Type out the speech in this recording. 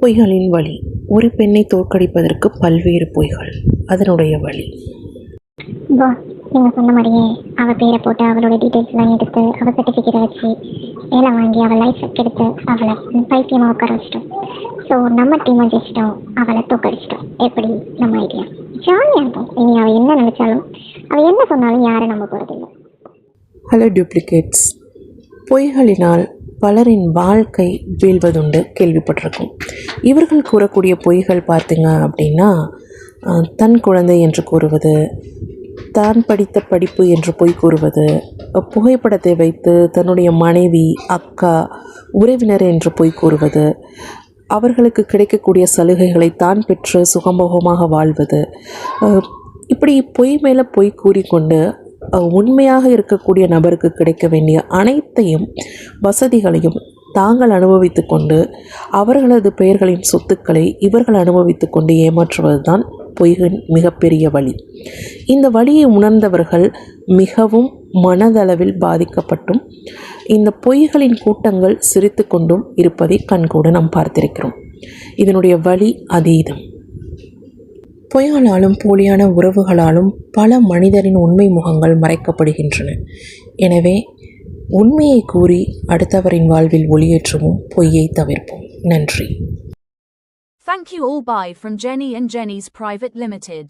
பொய்களின் வழி. ஒரு பெண்ணை தோற்கடிப்பதற்கு பல்வேறு பொய்கள், அதனுடைய வழி. நீங்கள் சொன்ன மாதிரியே அவள் பேரை போட்டு அவளோட டீட்டெயில்ஸ்லாம் எடுத்து அவள் சர்டிஃபிகேட்டை வச்சு வேலை வாங்கி அவள் லைஃப் எடுத்து அவளை பைத்தியமாக உட்கார வச்சிட்டோம். ஸோ நம்ம டீமை ஜெயிச்சிட்டோம், அவளை தோற்கடிச்சிட்டோம். எப்படி நம்ம ஐடியா ஜாலியாக இருக்கும். இனி அவள் என்ன நினச்சாலும் அவள் என்ன சொன்னாலும் யாரும் நம்ப போகிறதில்லை. Hello duplicates. பொய்களினால் பலரின் வாழ்க்கை வீழ்வதுண்டு, கேள்விப்பட்டிருக்கும். இவர்கள் கூறக்கூடிய பொய்கள் பார்த்திங்க அப்படின்னா, தன் குழந்தை என்று கூறுவது, தான் படித்த படிப்பு என்று பொய் கூறுவது, புகைப்படத்தை வைத்து தன்னுடைய மனைவி, அக்கா, உறவினர் என்று பொய் கூறுவது, அவர்களுக்கு கிடைக்கக்கூடிய சலுகைகளை தான் பெற்று சுகம்போகமாக வாழ்வது, இப்படி பொய் மேலே பொய் கூறிக்கொண்டு உண்மையாக இருக்கக்கூடிய நபருக்கு கிடைக்க வேண்டிய அனைத்தையும் வசதிகளையும் தாங்கள் அனுபவித்து கொண்டு அவர்களது பெயர்களின் சொத்துக்களை இவர்கள் அனுபவித்து கொண்டு ஏமாற்றுவது தான் பொய்களின் மிகப்பெரிய வழி. இந்த வழியை உணர்ந்தவர்கள் மிகவும் மனதளவில் பாதிக்கப்பட்டும் இந்த பொய்களின் கூட்டங்கள் சிரித்து கொண்டும் இருப்பதை கண்கூட நாம் பார்த்திருக்கிறோம். இதனுடைய வழி அதீதம். பொய்களாலும் போலியான உறவுகளாலும் பல மனிதரின் உண்மை முகங்கள் மறைக்கப்படுகின்றன. எனவே உண்மையை கூறி அடுத்தவரின் வாழ்வில் ஒளியேற்றவும் பொய்யை தவிர்ப்போம். நன்றி. Thank you all. Bye from Jenny and Jenny's Private Limited.